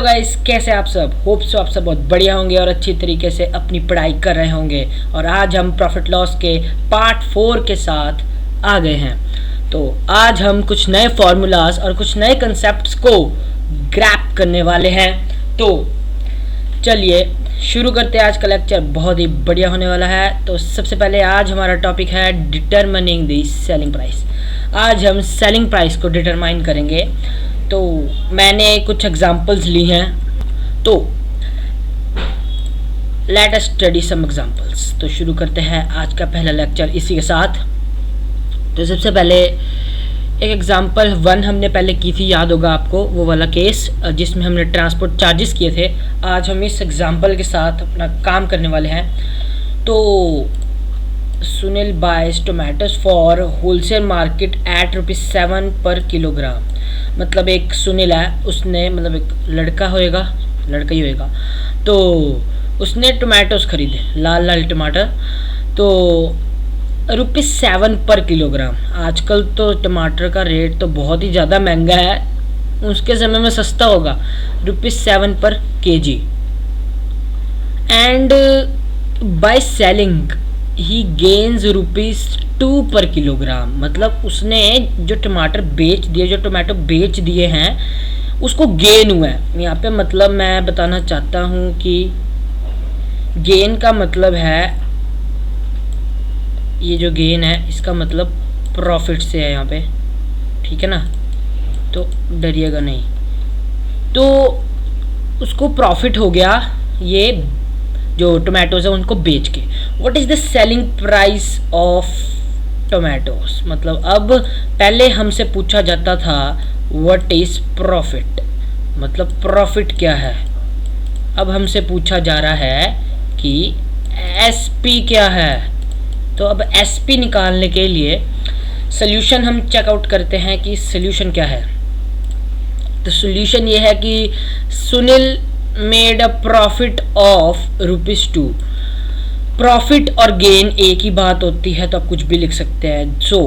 Guys, कैसे आप सब? होप सो आप सब बहुत बढ़िया होंगे और अच्छी तरीके से अपनी पढ़ाई कर रहे होंगे। और आज हम प्रॉफिट लॉस के पार्ट 4 के साथ आ गए हैं। तो आज हम कुछ नए फॉर्मूलाज और कुछ नए कंसेप्ट्स को ग्रैप करने वाले हैं। तो चलिए शुरू करते हैं। आज का लेक्चर बहुत ही बढ़िया होने वाला है। तो सबसे पहले आज हमारा टॉपिक है डिटरमिनिंग द सेलिंग प्राइस। आज हम सेलिंग प्राइस को डिटरमाइन करेंगे। तो मैंने कुछ एग्जांपल्स ली हैं, तो let us study some examples. तो शुरू करते हैं आज का पहला लेक्चर इसी के साथ। तो सबसे पहले एक एग्जांपल 1 हमने पहले की थी, याद होगा आपको, वो वाला केस जिसमें हमने ट्रांसपोर्ट चार्जेस किए थे। आज हम इस एग्जांपल के साथ अपना काम करने वाले हैं। तो Sunil buys tomatoes for wholesale market at ₹7 पर किलोग्राम। मतलब एक सुनील है, उसने मतलब एक लड़का ही होएगा, तो उसने टोमेटोज खरीदे, लाल लाल टमाटर, तो ₹7 पर किलोग्राम। आजकल तो टमाटर का रेट तो बहुत ही ज़्यादा महंगा है, उसके समय में सस्ता होगा, ₹7 पर kg। And by selling he gains ₹2 पर किलोग्राम। मतलब उसने जो टमाटर बेच दिए, जो टोमेटो बेच दिए हैं, उसको गेन हुआ है। यहाँ पे मतलब मैं बताना चाहता हूँ कि गेन का मतलब है, ये जो गेन है इसका मतलब प्रॉफिट से है यहाँ पे, ठीक है ना, तो डरिएगा नहीं। तो उसको प्रॉफिट हो गया ये जो टोमेटोज है उनको बेच के। What is the selling price of tomatoes. मतलब अब पहले हमसे पूछा जाता था व्हाट इज़ प्रॉफिट, मतलब प्रॉफिट क्या है। अब हमसे पूछा जा रहा है कि एसपी क्या है। तो अब एसपी निकालने के लिए सोल्यूशन हम चेकआउट करते हैं कि सोल्यूशन क्या है। तो सोल्यूशन ये है कि Sunil made a profit of ₹2। Profit और गेन एक ही बात होती है, तो आप कुछ भी लिख सकते हैं। So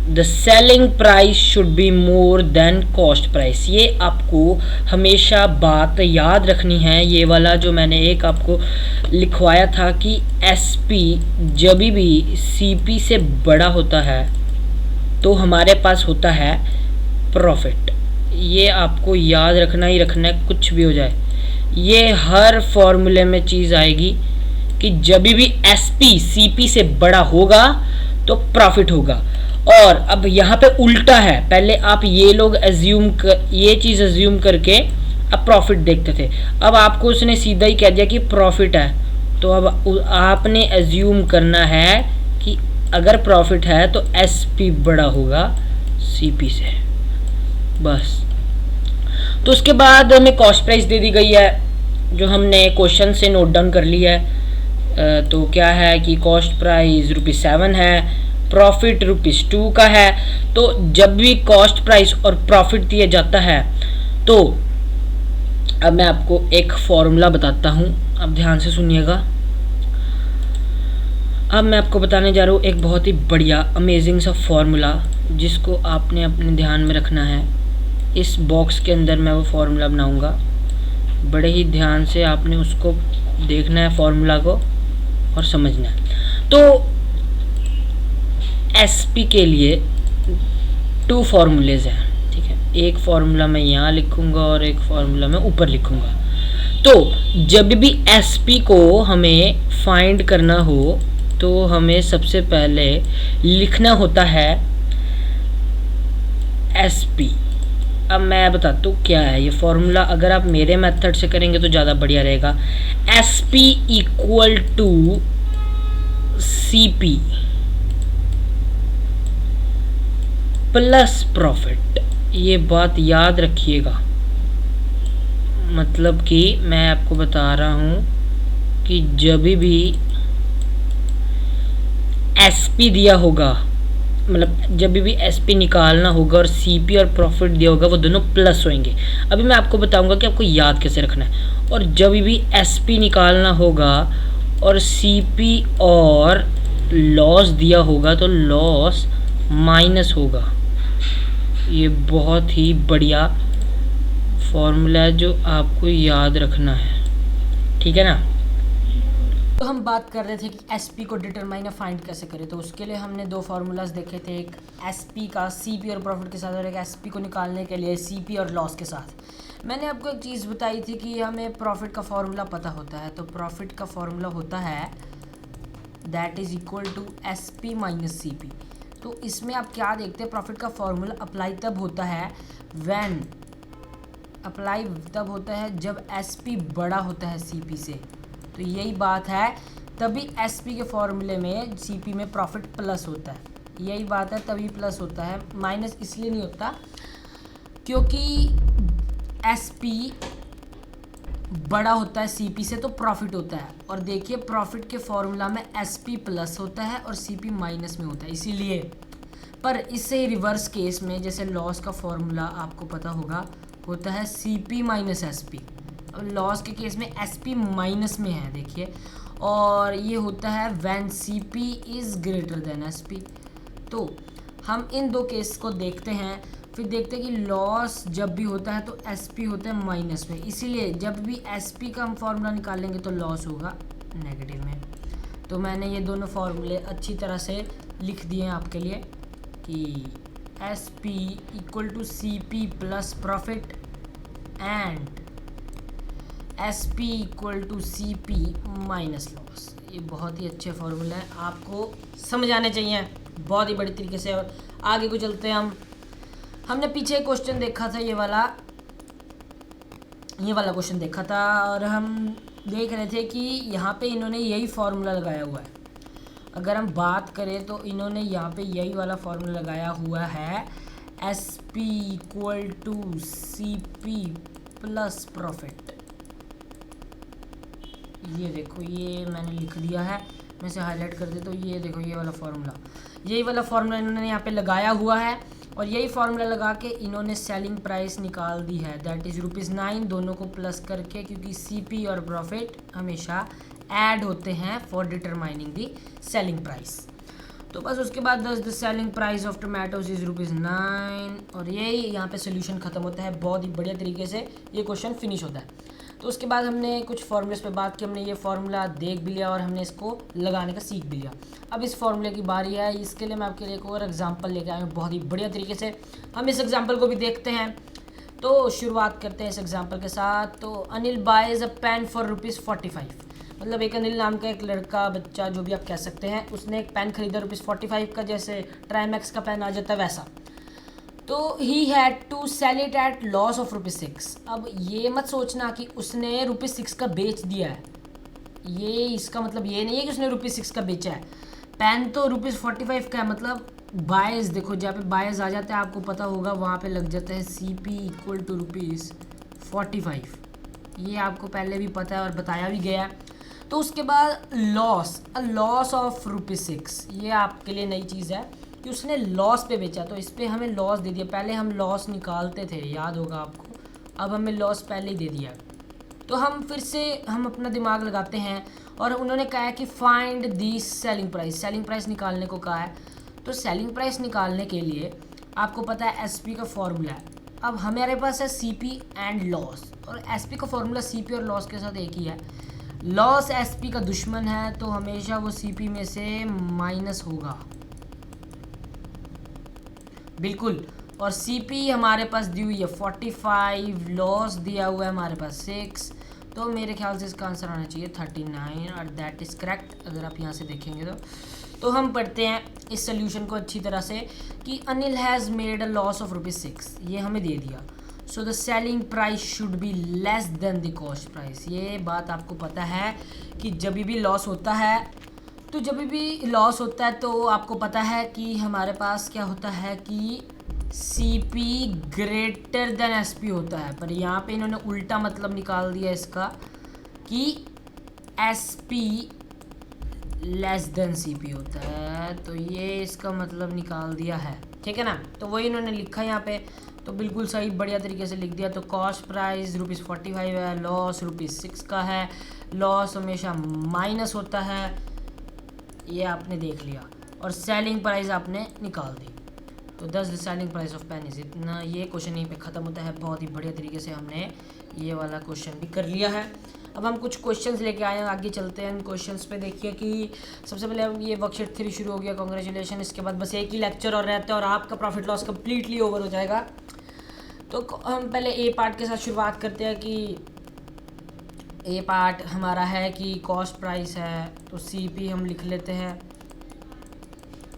the selling price should be more than cost price. ये आपको हमेशा बात याद रखनी है। ये वाला जो मैंने एक आपको लिखवाया था कि एसपी जब भी सीपी से बड़ा होता है तो हमारे पास होता है प्रॉफिट। ये आपको याद रखना ही रखना है, कुछ भी हो जाए। ये हर फॉर्मूले में चीज़ आएगी कि जब भी एसपी सीपी से बड़ा होगा तो प्रॉफिट होगा। और अब यहाँ पे उल्टा है, पहले आप ये लोग ये चीज़ एज्यूम करके अब प्रॉफिट देखते थे। अब आपको उसने सीधा ही कह दिया कि प्रॉफिट है, तो अब आपने एज्यूम करना है कि अगर प्रॉफिट है तो एसपी बड़ा होगा सीपी से, बस। तो उसके बाद हमें कॉस्ट प्राइस दे दी गई है, जो हमने क्वेश्चन से नोट डाउन कर लिया है। तो क्या है कि कॉस्ट प्राइस ₹7 है, प्रॉफिट ₹2 का है। तो जब भी कॉस्ट प्राइस और प्रॉफिट दिया जाता है, तो अब मैं आपको एक फॉर्मूला बताता हूँ, अब ध्यान से सुनिएगा। अब मैं आपको बताने जा रहा हूँ एक बहुत ही बढ़िया अमेजिंग सा फॉर्मूला, जिसको आपने अपने ध्यान में रखना है। इस बॉक्स के अंदर मैं वो फार्मूला बनाऊंगा, बड़े ही ध्यान से आपने उसको देखना है, फार्मूला को, और समझना है। तो एसपी के लिए 2 फार्मूलेज हैं, ठीक है। एक फार्मूला मैं यहाँ लिखूंगा और एक फार्मूला मैं ऊपर लिखूंगा। तो जब भी एसपी को हमें फाइंड करना हो तो हमें सबसे पहले लिखना होता है एसपी। अब मैं बताता हूँ क्या है ये फॉर्मूला। अगर आप मेरे मेथड से करेंगे तो ज़्यादा बढ़िया रहेगा। SP equal to CP plus profit. ये बात याद रखिएगा। मतलब कि मैं आपको बता रहा हूँ कि जब भी SP दिया होगा, मतलब जब भी एसपी निकालना होगा और सीपी और प्रॉफिट दिया होगा, वो दोनों प्लस होंगे। अभी मैं आपको बताऊंगा कि आपको याद कैसे रखना है। और जब भी एसपी निकालना होगा और सीपी और लॉस दिया होगा तो लॉस माइनस होगा। ये बहुत ही बढ़िया फॉर्मूला है जो आपको याद रखना है, ठीक है ना। तो हम बात कर रहे थे कि एसपी को डिटरमाइन या फाइंड कैसे करें। तो उसके लिए हमने दो फार्मूलाज देखे थे, एक एसपी का सीपी और प्रॉफिट के साथ, और एक एसपी को निकालने के लिए सीपी और लॉस के साथ। मैंने आपको एक चीज़ बताई थी कि हमें प्रॉफिट का फार्मूला पता होता है। तो प्रॉफिट का फार्मूला होता है that is equal to SP minus CP. तो इसमें आप क्या देखते हैं, प्रॉफिट का फार्मूला अप्लाई तब होता है जब एसपी बड़ा होता है सीपी से। तो यही बात है, तभी एसपी के फॉर्मूले में सीपी में प्रॉफिट प्लस होता है। यही बात है, तभी प्लस होता है, माइनस इसलिए नहीं होता क्योंकि एसपी बड़ा होता है सीपी से तो प्रॉफिट होता है। और देखिए प्रॉफिट के फॉर्मूला में एसपी प्लस होता है और सीपी माइनस में होता है, इसीलिए। पर इससे रिवर्स केस में जैसे लॉस का फॉर्मूला आपको पता होगा होता है सीपी माइनस एसपी। अब लॉस के केस में एसपी माइनस में है देखिए, और ये होता है when CP is greater than SP. तो हम इन दो केस को देखते हैं, फिर देखते हैं कि लॉस जब भी होता है तो एसपी होता है माइनस में, इसीलिए जब भी एसपी का हम फार्मूला निकालेंगे तो लॉस होगा नेगेटिव में। तो मैंने ये दोनों फार्मूले अच्छी तरह से लिख दिए हैं आपके लिए कि SP equal to CP plus profit and SP equal to CP minus loss. ये बहुत ही अच्छे फार्मूला है, आपको समझ आने चाहिए बहुत ही बड़ी तरीके से। और आगे को चलते हैं हमने पीछे एक क्वेश्चन देखा था, ये वाला क्वेश्चन देखा था, और हम देख रहे थे कि यहाँ पे इन्होंने यही फार्मूला लगाया हुआ है। अगर हम बात करें तो इन्होंने यहाँ पे यही वाला फार्मूला लगाया हुआ है, S P equal to C P plus profit. ये देखो, ये मैंने लिख दिया है, मैं इसे हाईलाइट कर देता हूँ। ये देखो, ये वाला फार्मूला, यही वाला फार्मूला इन्होंने यहाँ पे लगाया हुआ है, और यही फार्मूला लगा के इन्होंने सेलिंग प्राइस निकाल दी है, दैट इज़ ₹9, दोनों को प्लस करके, क्योंकि सीपी और प्रॉफिट हमेशा ऐड होते हैं for determining the selling price. तो बस उसके बाद the selling price of tomatoes is ₹9, और यही यहाँ पे सोल्यूशन ख़त्म होता है। बहुत ही बढ़िया तरीके से ये क्वेश्चन फिनिश होता है। तो उसके बाद हमने कुछ फार्मूलेस पे बात की, हमने ये फार्मूला देख भी लिया और हमने इसको लगाने का सीख भी लिया। अब इस फार्मूले की बारी है, इसके लिए मैं आपके लिए एक और एग्जांपल लेके आया हूँ बहुत ही बढ़िया तरीके से। हम इस एग्जांपल को भी देखते हैं। तो शुरुआत करते हैं इस एग्जांपल के साथ। तो Anil buys a pen for ₹45। मतलब एक अनिल नाम का एक लड़का, बच्चा, जो भी आप कह सकते हैं, उसने एक पेन खरीदा ₹45 का, जैसे ट्राईमैक्स का पेन आ जाता है वैसा। तो he had to sell it at loss of ₹6। अब ये मत सोचना कि उसने ₹6 का बेच दिया है, ये इसका मतलब ये नहीं है कि उसने ₹6 का बेचा है। पेन तो ₹45 का है, मतलब बायस, देखो जहाँ पे बायस आ जाता है आपको पता होगा, वहाँ पे लग जाता है CP इक्वल टू ₹45। ये आपको पहले भी पता है और बताया भी गया है। तो उसके बाद लॉस ऑफ ₹6, ये आपके लिए नई चीज़ है कि उसने लॉस पे बेचा, तो इस पर हमें लॉस दे दिया। पहले हम लॉस निकालते थे, याद होगा आपको, अब हमें लॉस पहले ही दे दिया। तो हम फिर से अपना दिमाग लगाते हैं, और उन्होंने कहा है कि फाइंड दी सेलिंग प्राइस निकालने को कहा है। तो सेलिंग प्राइस निकालने के लिए आपको पता है एसपी का फॉर्मूला है। अब हमारे पास है सीपी एंड लॉस, और एसपी का फॉर्मूला सीपी और लॉस के साथ एक ही है। लॉस एसपी का दुश्मन है, तो हमेशा वो सीपी में से माइनस होगा, बिल्कुल। और सीपी हमारे पास दी हुई है 45, लॉस दिया हुआ है हमारे पास 6, तो मेरे ख्याल से इसका आंसर आना चाहिए 39, और दैट इज़ करेक्ट अगर आप यहाँ से देखेंगे तो हम पढ़ते हैं इस सोल्यूशन को अच्छी तरह से कि Anil has made a loss of ₹6, ये हमें दे दिया। So the selling price should be less than the cost price. ये बात आपको पता है कि जब भी लॉस होता है तो आपको पता है कि हमारे पास क्या होता है कि CP ग्रेटर देन SP होता है। पर यहाँ पे इन्होंने उल्टा मतलब निकाल दिया इसका कि SP लेस देन CP होता है, तो ये इसका मतलब निकाल दिया है, ठीक है ना। तो वही इन्होंने लिखा यहाँ पे, तो बिल्कुल सही बढ़िया तरीके से लिख दिया। तो कॉस्ट प्राइस ₹45 है, लॉस ₹6 का है, लॉस हमेशा माइनस होता है, ये आपने देख लिया, और सेलिंग प्राइस आपने निकाल दी। तो 10 the selling price of pen is इतना। ये क्वेश्चन यहीं पे ख़त्म होता है। बहुत ही बढ़िया तरीके से हमने ये वाला क्वेश्चन भी कर लिया है। अब हम कुछ क्वेश्चंस लेके आए हैं, आगे चलते हैं इन क्वेश्चंस पे। देखिए कि सबसे पहले हम ये वर्कशीट 3 शुरू हो गया, कॉन्ग्रेचुलेशन। इसके बाद बस एक ही लेक्चर और रहता है और आपका प्रॉफिट लॉस कम्प्लीटली ओवर हो जाएगा। तो हम पहले ए पार्ट के साथ शुरुआत करते हैं कि ए पार्ट हमारा है कि कॉस्ट प्राइस है, तो CP हम लिख लेते हैं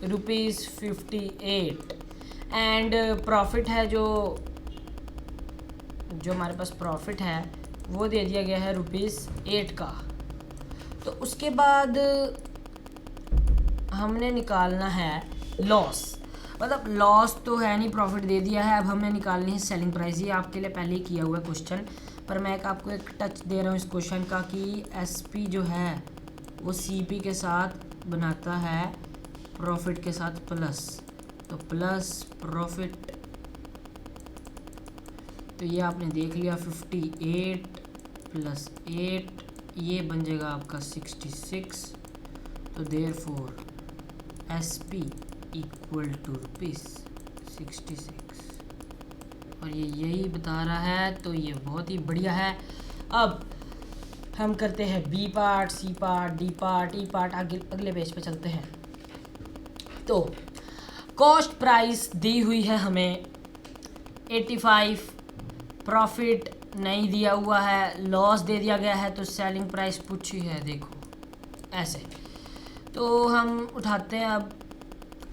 ₹58 एंड प्रॉफिट है जो हमारे पास प्रॉफिट है वो दे दिया गया है ₹8 का। तो उसके बाद हमने निकालना है लॉस, मतलब लॉस तो है नहीं, प्रॉफिट दे दिया है। अब हमने निकालनी है सेलिंग प्राइस। ये आपके लिए पहले ही किया हुआ है क्वेश्चन, पर मैं आपको एक टच दे रहा हूँ इस क्वेश्चन का कि SP जो है वो CP के साथ बनाता है प्रॉफिट के साथ प्लस, तो प्लस प्रॉफिट। तो ये आपने देख लिया 58 + 8 ये बन जाएगा आपका 66। तो देयरफॉर SP = ₹66 और ये यही बता रहा है। तो ये बहुत ही बढ़िया है। अब हम करते हैं B part, C part, D part, E part. आगे अगले पेज पे चलते हैं। तो कॉस्ट प्राइस दी हुई है हमें 85, प्रॉफिट नहीं दिया हुआ है, लॉस दे दिया गया है, तो सेलिंग प्राइस पूछी है। देखो ऐसे। तो हम उठाते हैं अब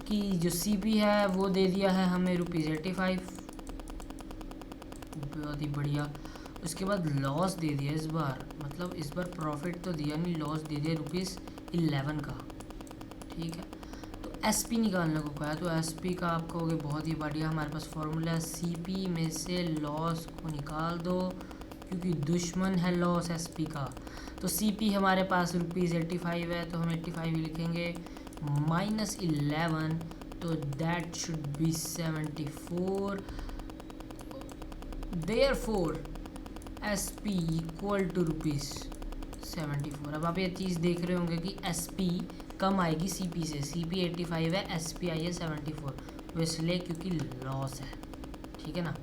कि जो CP है वो दे दिया है हमें ₹85, बहुत ही बढ़िया। उसके बाद लॉस दे दिया इस बार, मतलब इस बार प्रॉफिट तो दिया नहीं, लॉस दे दिया ₹11 का। ठीक है, तो SP निकालने को कहा, तो SP का आपको हो गया बहुत ही बढ़िया। हमारे पास फॉर्मूला CP में से लॉस को निकाल दो, क्योंकि दुश्मन है लॉस SP का। तो CP हमारे पास ₹85 है, तो हम 85 ही लिखेंगे, -11, तो that should be 74। Therefore SP = ₹74। अब आप ये चीज़ देख रहे होंगे कि SP कम आएगी CP से। CP 85 है, SP आई है 74, वो इसलिए क्योंकि लॉस है। ठीक है ना।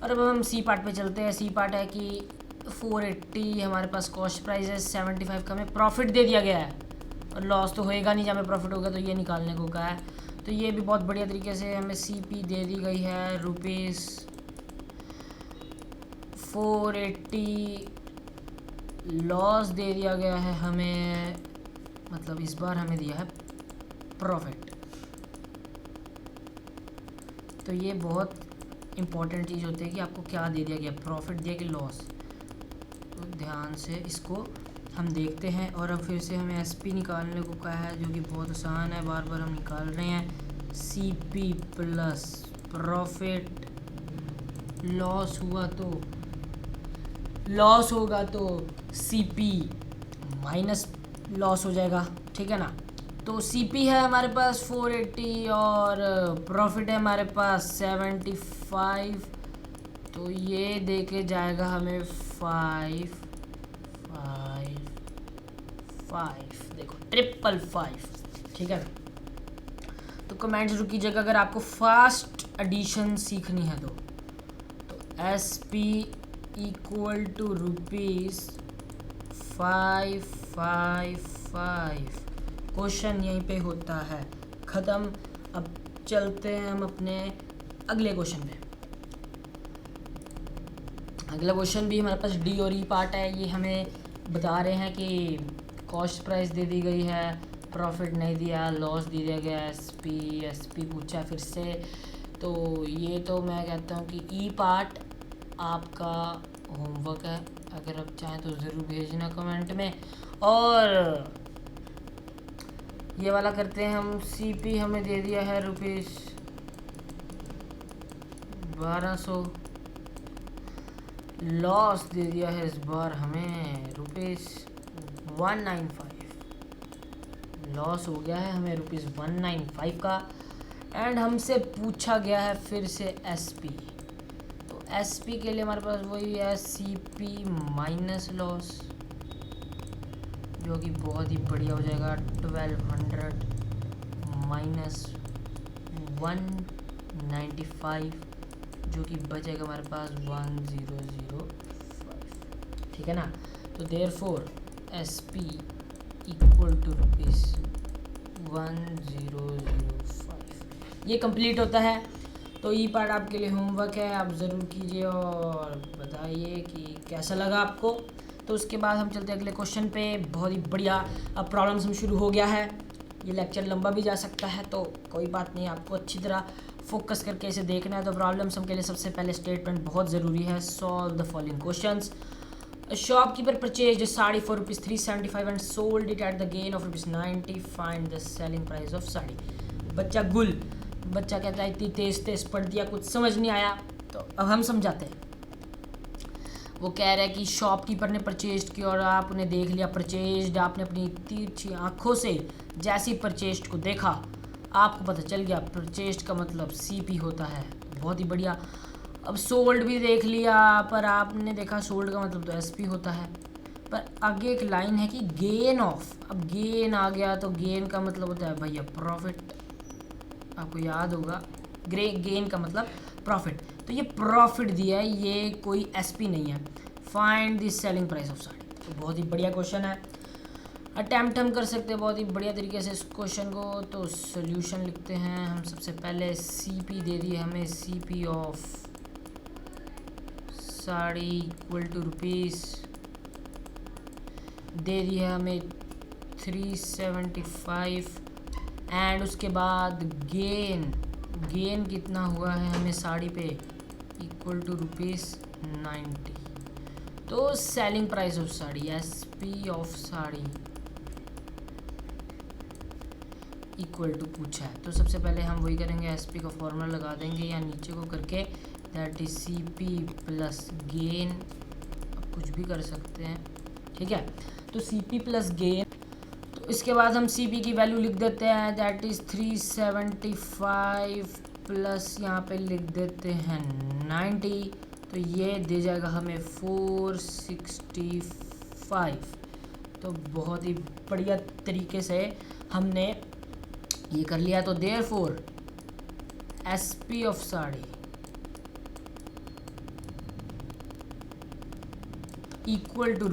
और अब हम C पार्ट पे चलते हैं। C पार्ट है कि 480 हमारे पास कॉस्ट प्राइस है, 75 का हमें प्रॉफिट दे दिया गया है, और लॉस तो होएगा नहीं, जब हमें प्रॉफिट होगा तो ये निकालने को कहा है। तो ये भी बहुत बढ़िया तरीके से हमें CP दे दी गई है ₹480, लॉस दे दिया गया है हमें, मतलब इस बार हमें दिया है प्रॉफिट। तो ये बहुत इम्पोर्टेंट चीज़ होती है कि आपको क्या दे दिया गया, प्रॉफिट दिया कि लॉस। तो ध्यान से इसको हम देखते हैं। और अब फिर से हमें SP निकालने को कहा है, जो कि बहुत आसान है, बार बार हम निकाल रहे हैं। CP प्लस प्रॉफिट, लॉस होगा तो CP माइनस लॉस हो जाएगा। ठीक है ना। तो CP है हमारे पास 480 और प्रॉफिट है हमारे पास 75, तो ये दे के जाएगा हमें 5 5 5, देखो 555। ठीक है। तो कमेंट जरूर कीजिएगा अगर आपको फास्ट एडिशन सीखनी है तो SP = ₹555। क्वेश्चन यहीं पे होता है ख़त्म। अब चलते हैं हम अपने अगले क्वेश्चन पे। अगला क्वेश्चन भी हमारे पास D और E पार्ट है। ये हमें बता रहे हैं कि कॉस्ट प्राइस दे दी गई है, प्रॉफिट नहीं दिया, लॉस दे दिया गया, SP पूछा फिर से। तो ये तो मैं कहता हूँ कि E पार्ट आपका होमवर्क है, अगर आप चाहें तो ज़रूर भेजना कमेंट में। और ये वाला करते हैं हम। CP हमें दे दिया है ₹1200, लॉस दे दिया है इस बार हमें ₹195, लॉस हो गया है हमें ₹195 का। एंड हमसे पूछा गया है फिर से SP। तो SP के लिए हमारे पास वही है CP माइनस लॉस, जो कि बहुत ही बढ़िया हो जाएगा 1200 - 1 95, जो कि बचेगा हमारे पास 1005, ठीक है ना। तो देयरफॉर SP इक्वल टू ₹1005, ये कंप्लीट होता है। तो ये पार्ट आपके लिए होमवर्क है, आप ज़रूर कीजिए और बताइए कि कैसा लगा आपको। तो उसके बाद हम चलते हैं अगले क्वेश्चन पे। बहुत ही बढ़िया, अब प्रॉब्लम्स में शुरू हो गया है। ये लेक्चर लंबा भी जा सकता है, तो कोई बात नहीं, आपको अच्छी तरह फोकस करके इसे देखना है। तो प्रॉब्लम्स हम के लिए सबसे पहले स्टेटमेंट बहुत ज़रूरी है। Solve the following questions. Shopkeeper purchased sari for ₹375 and sold it at the gain of ₹90। Find the selling price of sari. बच्चा कहता है इतनी तेज पढ़ दिया, कुछ समझ नहीं आया। तो अब हम समझाते हैं। वो कह रहा है कि शॉपकीपर ने परचेज किया और आपने देख लिया परचेज्ड। आपने अपनी तिरछी आँखों से जैसी परचेज्ड को देखा, आपको पता चल गया परचेज्ड का मतलब CP होता है। बहुत ही बढ़िया। अब सोल्ड भी देख लिया, पर आपने देखा सोल्ड का मतलब तो SP होता है। पर आगे एक लाइन है कि गेन ऑफ। अब गेन आ गया, तो गेन का मतलब होता है भैया प्रॉफिट। आपको याद होगा गेन का मतलब प्रॉफिट। तो ये प्रॉफिट दिया है, ये कोई SP नहीं है। Find the selling price of sari. तो बहुत ही बढ़िया क्वेश्चन है, अटैम्प्ट हम कर सकते हैं बहुत ही बढ़िया तरीके से इस क्वेश्चन को। तो सोल्यूशन लिखते हैं हम। सबसे पहले CP दे दी है हमें, CP of sari equal to rupees दे दी है हमें 375 एंड उसके बाद गेन कितना हुआ है हमें साड़ी पे इक्वल टू ₹90। तो selling price of sari SP of sari equal to पूछा है। तो सबसे पहले हम वही करेंगे, SP का फॉर्मूला लगा देंगे या नीचे को करके, that is CP plus gain. अब कुछ भी कर सकते हैं, ठीक है। तो CP प्लस गेन। तो इसके बाद हम CP की वैल्यू लिख देते हैं, दैट इज़ 375 प्लस यहाँ पे लिख देते हैं 90। तो ये दे जाएगा हमें 465। तो बहुत ही बढ़िया तरीके से हमने ये कर लिया। तो therefore SP of sari equal to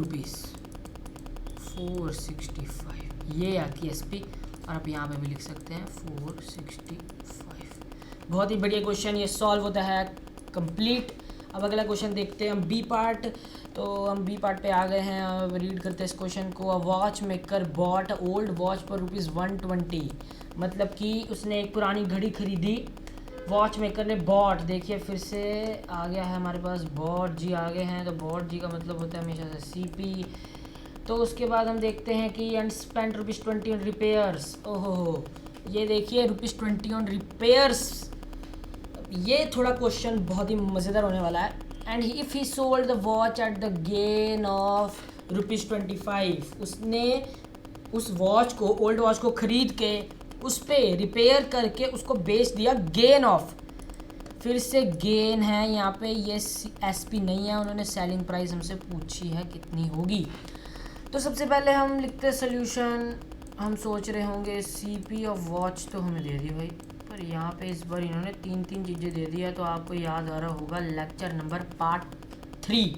₹465, ये आती है SP। और आप यहाँ पे भी लिख सकते हैं 465। बहुत ही बढ़िया क्वेश्चन, ये सॉल्व होता है कंप्लीट। अब अगला क्वेश्चन देखते हैं हम, B पार्ट। तो हम B पार्ट पे आ गए हैं। अब रीड करते हैं इस क्वेश्चन को। A watch maker bought old watch पर ₹120। मतलब कि उसने एक पुरानी घड़ी खरीदी। वॉच मेकर ने बॉट, देखिए फिर से आ गया है हमारे पास बॉट जी आ गए हैं। तो बॉट जी का मतलब होता है हमेशा से CP। तो उसके बाद हम देखते हैं कि एंड स्पेंड ₹20 ऑन रिपेयर्स। ओहो, ये देखिए ₹20 ऑन रिपेयर्स। ये थोड़ा क्वेश्चन बहुत ही मज़ेदार होने वाला है। And if he sold the watch at the gain of ₹25, उसने उस वॉच को, ओल्ड वॉच को ख़रीद के उस पर रिपेयर करके उसको बेच दिया गेन ऑफ। फिर से गेन है यहाँ पे, ये SP नहीं है। उन्होंने सेलिंग प्राइस हमसे पूछी है कितनी होगी। तो सबसे पहले हम लिखते हैं सोल्यूशन। हम सोच रहे होंगे CP ऑफ वॉच तो हमें दे दी भाई, पर यहाँ पे इस बार इन्होंने तीन चीज़ें दे दी है। तो आपको याद आ रहा होगा लेक्चर नंबर पार्ट 3।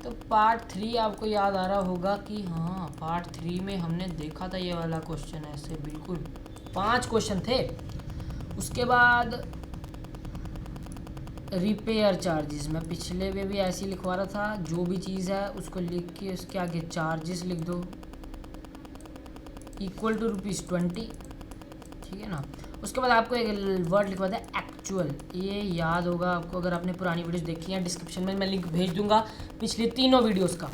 तो पार्ट 3 आपको याद आ रहा होगा कि हाँ, पार्ट 3 में हमने देखा था ये वाला क्वेश्चन, ऐसे बिल्कुल 5 क्वेश्चन थे। उसके बाद रिपेयर चार्जेस, मैं पिछले में भी ऐसे ही लिखवा रहा था। जो भी चीज़ है उसको लिख के उसके आगे चार्जेस लिख दो इक्वल टू ₹20, ठीक है ना। उसके बाद आपको एक वर्ड लिखवा दें एक्चुअल, ये याद होगा आपको अगर आपने पुरानी वीडियोस देखी हैं। डिस्क्रिप्शन में मैं लिंक भेज दूंगा पिछली तीनों वीडियोस का।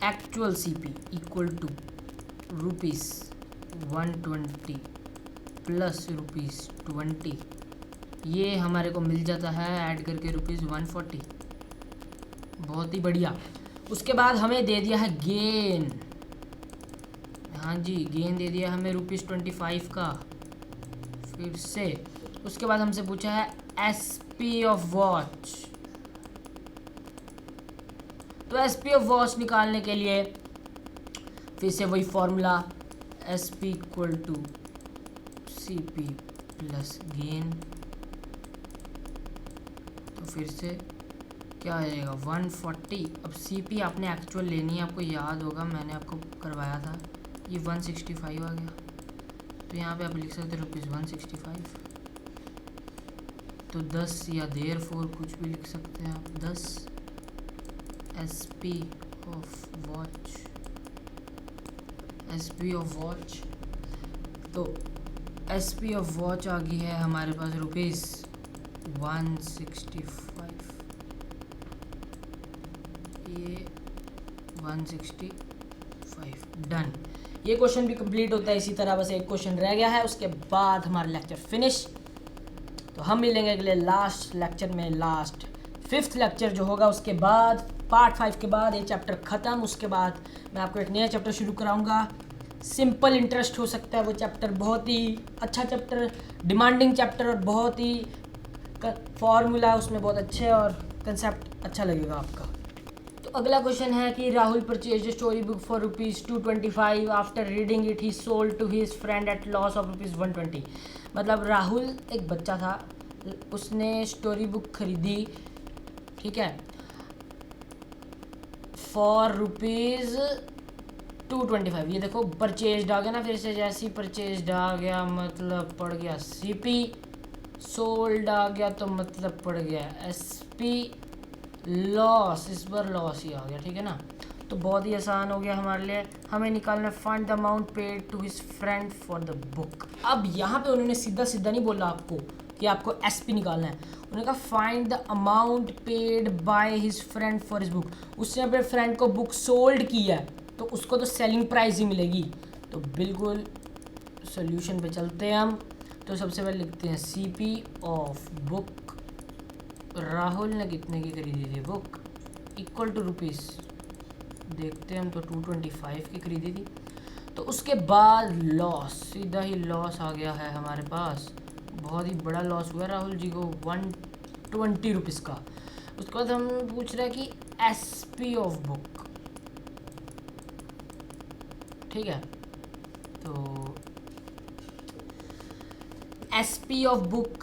Actual CP equal to ₹120 plus ₹20, ये हमारे को मिल जाता है ऐड करके ₹140। बहुत ही बढ़िया। उसके बाद हमें दे दिया है गेन। हाँ जी, गेन दे दिया हमें ₹25 का। फिर से उसके बाद हमसे पूछा है SP ऑफ वॉच। तो SP ऑफ वॉच निकालने के लिए फिर से वही formula, SP equal to CP plus gain. फिर से क्या आ जाएगा 140। अब सीपी आपने एक्चुअल लेनी है, आपको याद होगा मैंने आपको करवाया था, ये 165 आ गया। तो यहाँ पे आप लिख सकते हैं ₹165। तो 10 या देयर फोर कुछ भी लिख सकते हैं आप। 10 SP ऑफ वॉच। तो SP ऑफ वॉच आ गई है हमारे पास ₹165। ये 165 डन। ये क्वेश्चन भी कंप्लीट होता है इसी तरह, बस एक क्वेश्चन रह गया है, उसके बाद हमारा लेक्चर फिनिश। तो हम मिलेंगे अगले लास्ट लेक्चर में, लास्ट 5th लेक्चर जो होगा, उसके बाद पार्ट 5 के बाद ये चैप्टर ख़त्म। उसके बाद मैं आपको एक नया चैप्टर शुरू कराऊंगा। सिंपल इंटरेस्ट हो सकता है वो चैप्टर, बहुत ही अच्छा चैप्टर, डिमांडिंग चैप्टर, और बहुत ही फॉर्मूला उसमें बहुत अच्छे और कंसेप्ट अच्छा लगेगा आपका। तो अगला क्वेश्चन है कि Rahul purchase story book for ₹225 after reading it he sold to his friend at loss of ₹120। मतलब राहुल एक बच्चा था, उसने स्टोरी बुक खरीदी, ठीक है, फॉर ₹225। ये देखो परचेज्ड आ गया ना, फिर से जैसे ही परचेज्ड आ गया मतलब पड़ गया CP, सोल्ड आ गया तो मतलब पड़ गया SP, लॉस इस बार लॉस ही आ गया, ठीक है ना। तो बहुत ही आसान हो गया हमारे लिए। हमें निकालना find the amount paid to his friend for the book. अब यहाँ पे उन्होंने सीधा सीधा नहीं बोला आपको कि आपको SP निकालना है, उन्होंने कहा find the amount paid by his friend for his book. उसने अपने फ्रेंड को बुक सोल्ड की है तो उसको तो सेलिंग प्राइस ही मिलेगी। तो बिल्कुल सोल्यूशन पे चलते हैं हम। तो सबसे पहले लिखते हैं CP ऑफ बुक, राहुल ने कितने की खरीदी थी बुक, इक्वल टू रुपीज़, देखते हैं हम, तो 225 की खरीदी थी। तो उसके बाद लॉस, सीधा ही लॉस आ गया है हमारे पास, बहुत ही बड़ा लॉस हुआ राहुल जी को, 120 रुपीज़ का। उसके बाद हम पूछ रहे हैं कि SP ऑफ बुक, ठीक है। तो SP ऑफ बुक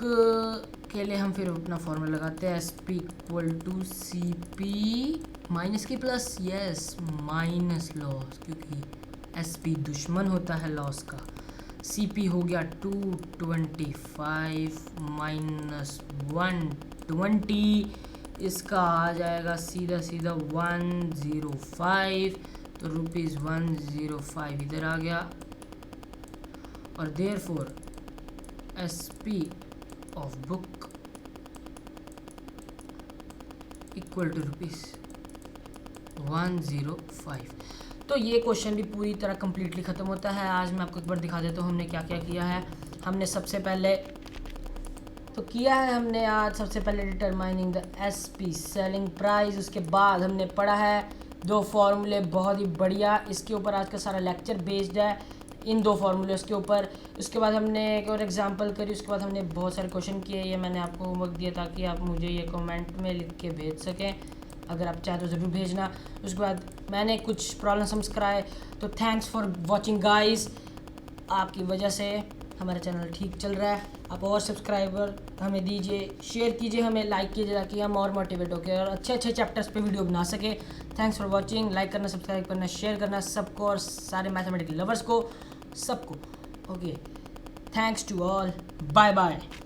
के लिए हम फिर अपना फॉर्मूला लगाते हैं, SP equal to CP minus की प्लस, यस माइनस लॉस, क्योंकि SP दुश्मन होता है लॉस का। CP हो गया 225 माइनस 120, इसका आ जाएगा सीधा सीधा 105। तो ₹105 इधर आ गया, और therefore SP of book equal to ₹105। तो ये क्वेश्चन भी पूरी तरह कम्प्लीटली ख़त्म होता है। आज मैं आपको एक बार दिखा देता हूँ हमने क्या क्या किया है। हमने सबसे पहले तो किया है, हमने आज सबसे पहले determining the SP selling price, उसके बाद हमने पढ़ा है 2 फार्मूले बहुत ही बढ़िया, इसके ऊपर आज का सारा लेक्चर बेस्ड है इन 2 फार्मूले के ऊपर। उसके बाद हमने एक और एग्जांपल करी, उसके बाद हमने बहुत सारे क्वेश्चन किए। ये मैंने आपको होमवर्क दिया ताकि आप मुझे ये कमेंट में लिख के भेज सकें, अगर आप चाहें तो ज़रूर भेजना। उसके बाद मैंने कुछ प्रॉब्लम सम्स कराए। तो थैंक्स फॉर वॉचिंग गाइस, आपकी वजह से हमारा चैनल ठीक चल रहा है। आप और सब्सक्राइबर हमें दीजिए, शेयर कीजिए, हमें लाइक कीजिए ताकि हम और मोटिवेट होकर और अच्छे अच्छे चैप्टर्स पे वीडियो बना सके। थैंक्स फॉर वॉचिंग, लाइक करना, सब्सक्राइब करना, शेयर करना सबको, और सारे मैथमेटिकल लवर्स को सबको। Okay, thanks to all, bye bye.